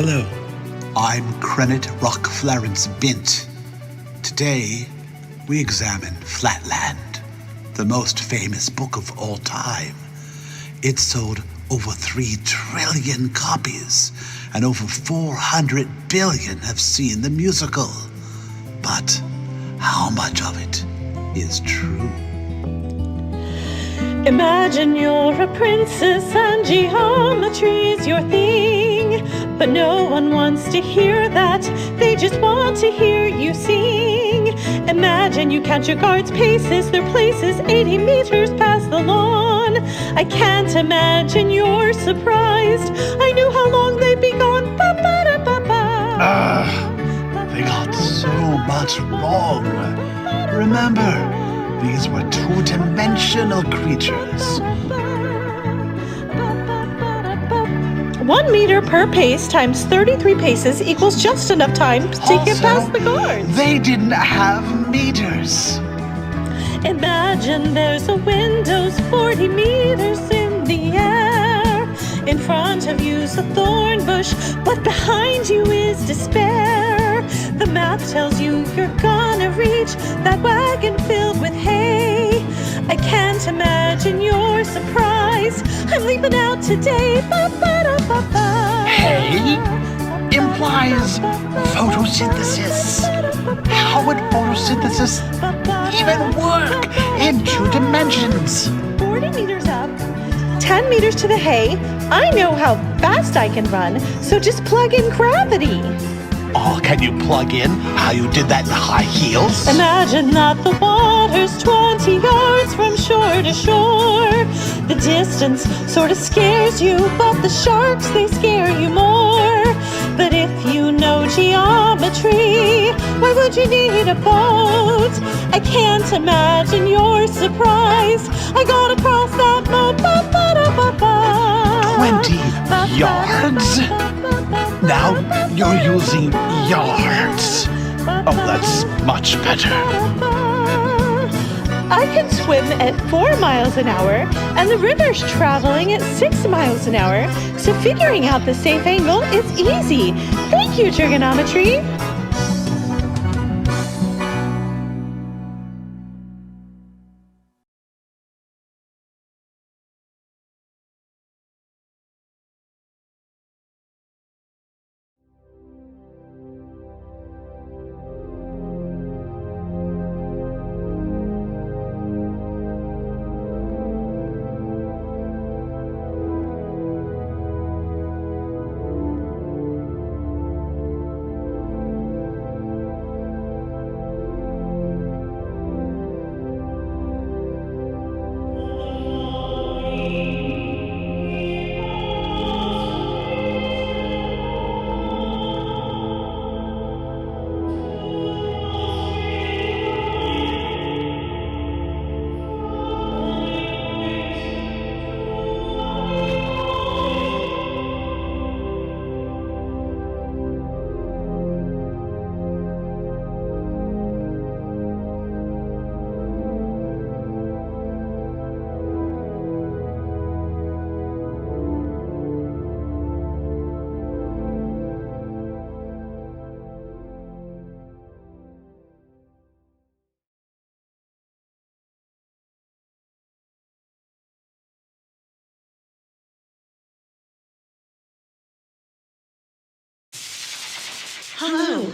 Hello, I'm Crennet Rock Clarence Bint. Today, we examine Flatland, the most famous book of all time. It sold over 3 trillion copies, and over 400 billion have seen the musical. But how much of it is true? Imagine you're a princess and geometry's your thing, but no one wants to hear that, they just want to hear you sing. Imagine you count your guards' paces, their places 80 meters past the lawn. I can't imagine you're surprised, I knew how long they'd be gone. They got so much wrong. Remember, these were 2-dimensional creatures. 1 meter per pace times 33 paces equals just enough time to get past the guards. They didn't have meters. Imagine there's a window's 40 meters in the air. In front of you's a thorn bush, but behind you is despair. The math tells you you're gonna reach that wagon filled with hay. I can't imagine your surprise, I'm leaping out today. Hay implies photosynthesis. How would photosynthesis even work in 2 dimensions? 40 meters up, 10 meters to the hay. I know how fast I can run, so just plug in gravity. Oh, can you plug in how you did that in high heels? Imagine that the water's 20 yards from shore to shore. The distance sort of scares you, but the sharks, they scare you more. But if you know geometry, why would you need a boat? I can't imagine your surprise, I got across that moat. 20 yards? Now you're using yards. Oh, that's much better. I can swim at 4 miles an hour, and the river's traveling at 6 miles an hour, so figuring out the safe angle is easy. Thank you, trigonometry. Hello,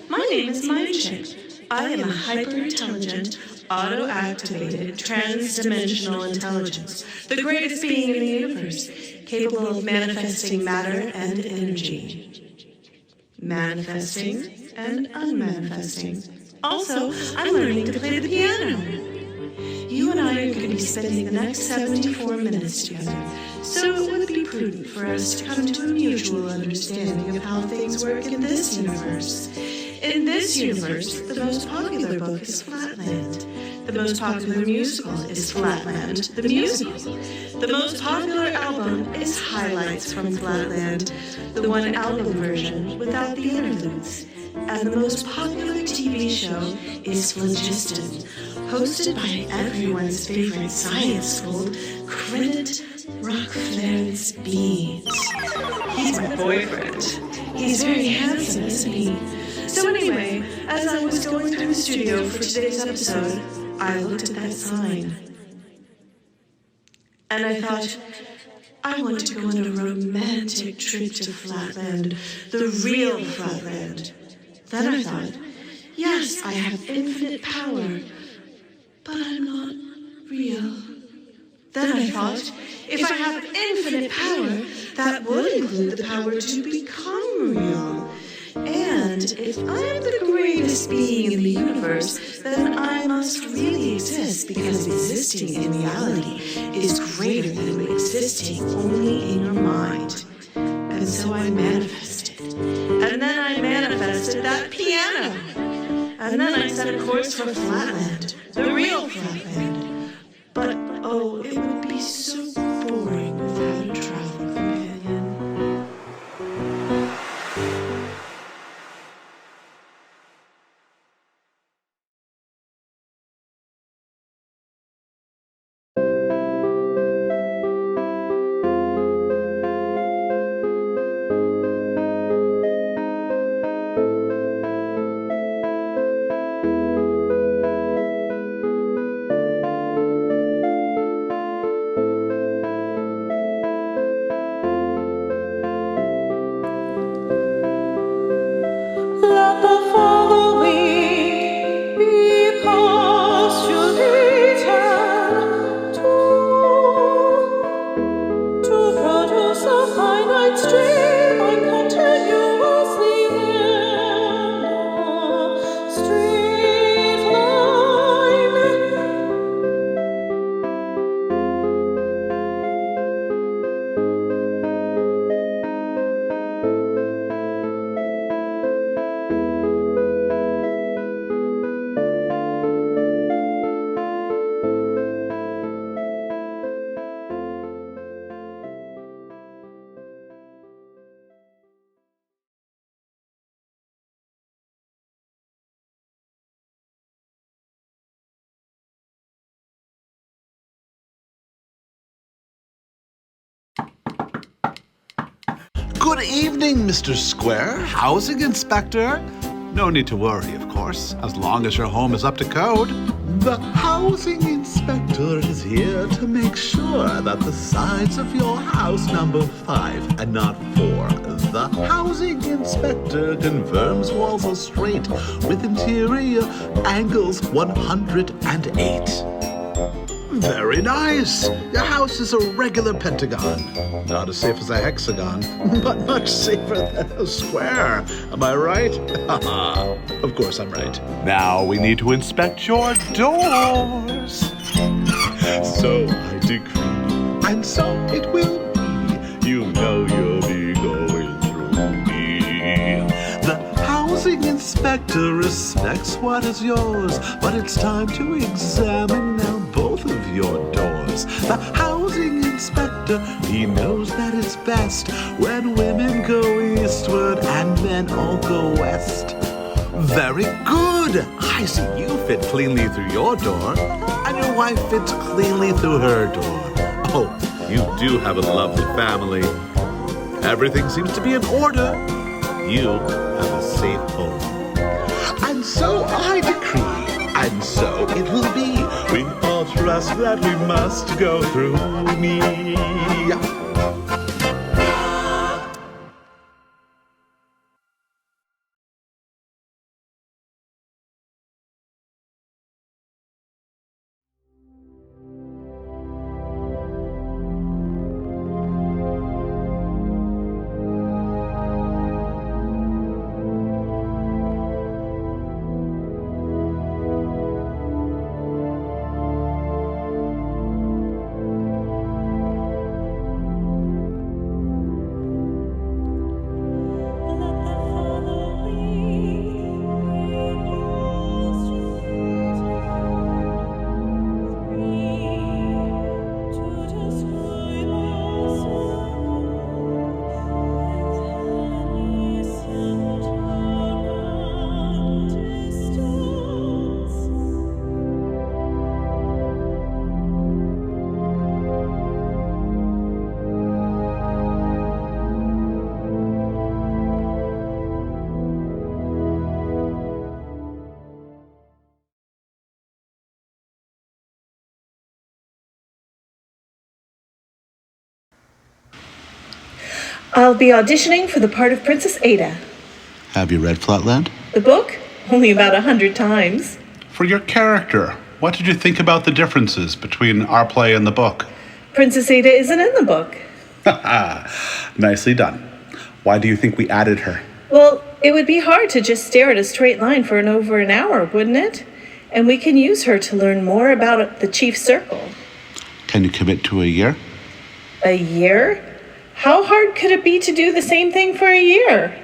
my name is Mindship. I am a hyper-intelligent, auto-activated, trans-dimensional intelligence, the greatest being in the universe, capable of manifesting matter and energy. Manifesting and unmanifesting. Also, I'm learning to play the piano. You and I are going to be spending the next 74 minutes together, so it would be prudent for us to come to a mutual understanding of how things work in this universe. In this universe, the most popular book is Flatland. The most popular musical is Flatland, the musical. The most popular album is Highlights from Flatland, the one album version without the interludes. And the most popular TV show is Phlogiston, hosted by everyone's favorite science school, Crennet Rock Clarence Beans. He's my boyfriend. He's very handsome, isn't he? So anyway, as I was going through the studio for today's episode, I looked at that sign. And I thought, I want to go on a romantic trip to Flatland, the real Flatland. Then I thought, yes, I have infinite power, but I'm not real. Then I thought, if I have infinite power, that would include the power to become real. And if I'm the greatest being in the universe, then I must really exist, because existing in reality is greater than existing only in your mind. And so I manifested. And then I manifested that piano. And then I set a course for Flatland, the real Flatland. But, oh, it would be so boring without a travel companion. Let the following be postulated to produce a finite stream and continuously in a straight line. Good evening, Mr. Square. Housing Inspector. No need to worry, of course, as long as your home is up to code. The Housing Inspector is here to make sure that the sides of your house number 5 and not 4. The Housing Inspector confirms walls are straight with interior angles 108. Very nice. Your house is a regular pentagon. Not as safe as a hexagon, but much safer than a square. Am I right? Of course I'm right. Now we need to inspect your doors. So I decree, and so it will be. You know you'll be going through me. The Housing Inspector respects what is yours, but it's time to examine now both of your doors. The Housing Inspector, he knows that it's best when women go eastward and men all go west. Very good. I see you fit cleanly through your door, and your wife fits cleanly through her door. Oh, you do have a lovely family. Everything seems to be in order. You have a safe home. And so I decree, and so it will be. We all trust that we must go through me. I'll be auditioning for the part of Princess Ada. Have you read Flatland? The book? Only about 100 times. For your character, what did you think about the differences between our play and the book? Princess Ada isn't in the book. Nicely done. Why do you think we added her? Well, it would be hard to just stare at a straight line for over an hour, wouldn't it? And we can use her to learn more about the Chief Circle. Can you commit to a year? A year? How hard could it be to do the same thing for a year?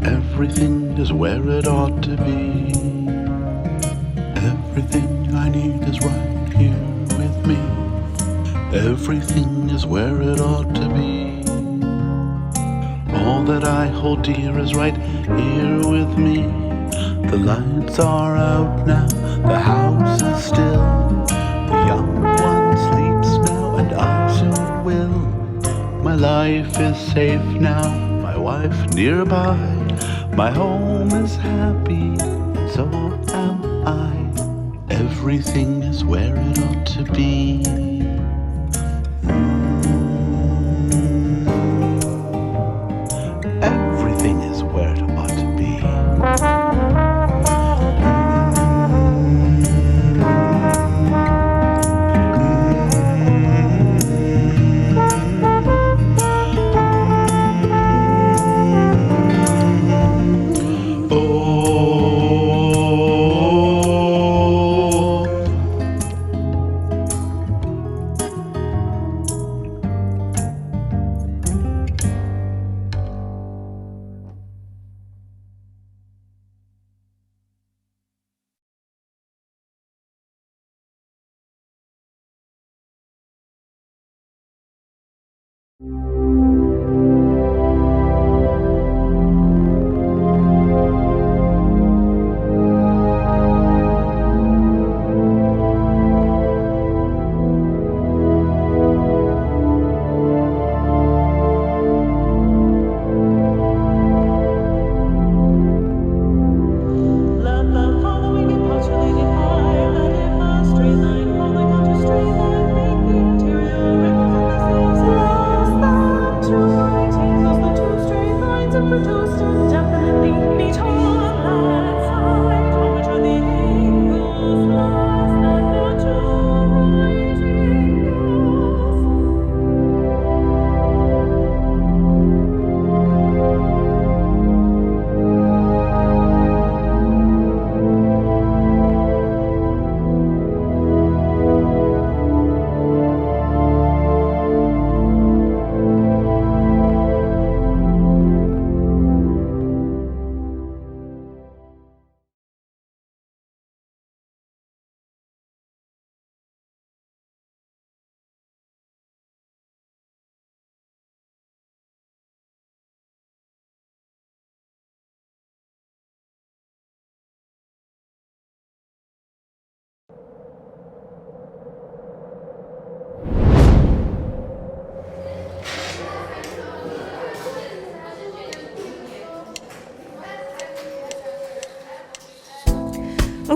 Everything is where it ought to be. Everything I need is right here with me. Everything is where it ought to be. All that I hold dear is right here with me. The lights are out now, the house is still. The young one sleeps now, and I soon will. My life is safe now, my wife nearby. My home is happy, and so am I. Everything is where it ought to be. Everything is where it ought to be.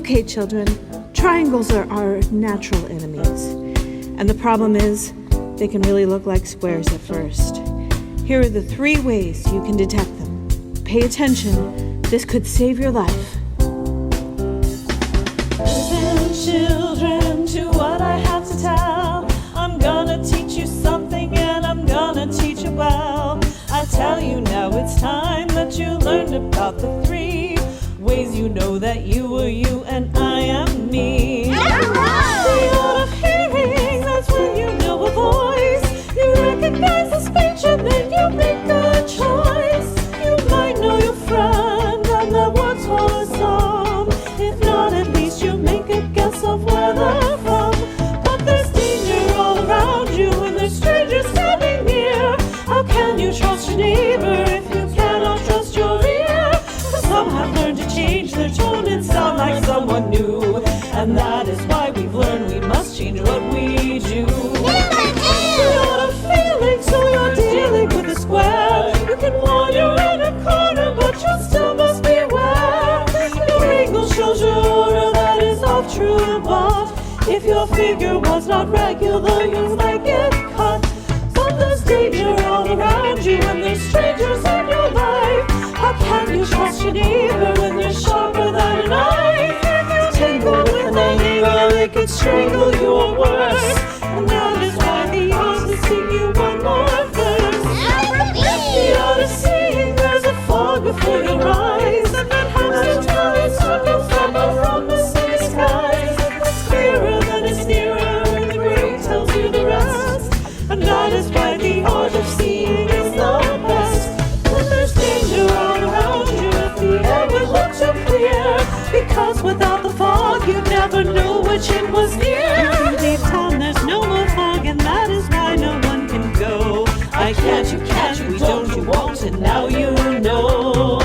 Okay, children, triangles are our natural enemies. And the problem is, they can really look like squares at first. Here are the 3 ways you can detect them. Pay attention, this could save your life. Listen, children, to what I have to tell. I'm gonna teach you something and I'm gonna teach you well. I tell you now it's time that you learned about the 3 ways you know that you are you and I am me. The art of hearing, that's when you know a voice. You recognize the speech and then you make a choice. You might know your friend and their words for a song. If not, at least you make a guess of where they're from. But there's danger all around you and there's strangers standing near. How can you trust your neighbor if you cannot trust your ear? Some have learned to change their tone and sound like someone new. And that is why we've learned we must change what we do. You're not a feeling, so you're dealing with a square. You can wander in a corner, but you still must beware. Your angle shows your order that is off true above. If your figure was not regular, you might get cut. But there's danger all around you and there's strangers in your life. How can you trust your neighbor when you're sharper than a knife? Tangled with anger, it could strangle you or worse. And that is why the odds to sing you one more verse. The art of seeing there's a fog before your eyes, and that helps you tell it's circles from the city skies. It's clearer than it's nearer, and the gray tells you the rest. And that is why the art of seeing is the best. When there's danger all around you, if the air would look too clear, because without the fog you'd never know which end was near. If you leave town, there's no more fog, and that is why no one can go. I can't, you can't, we don't, you won't, and now you know.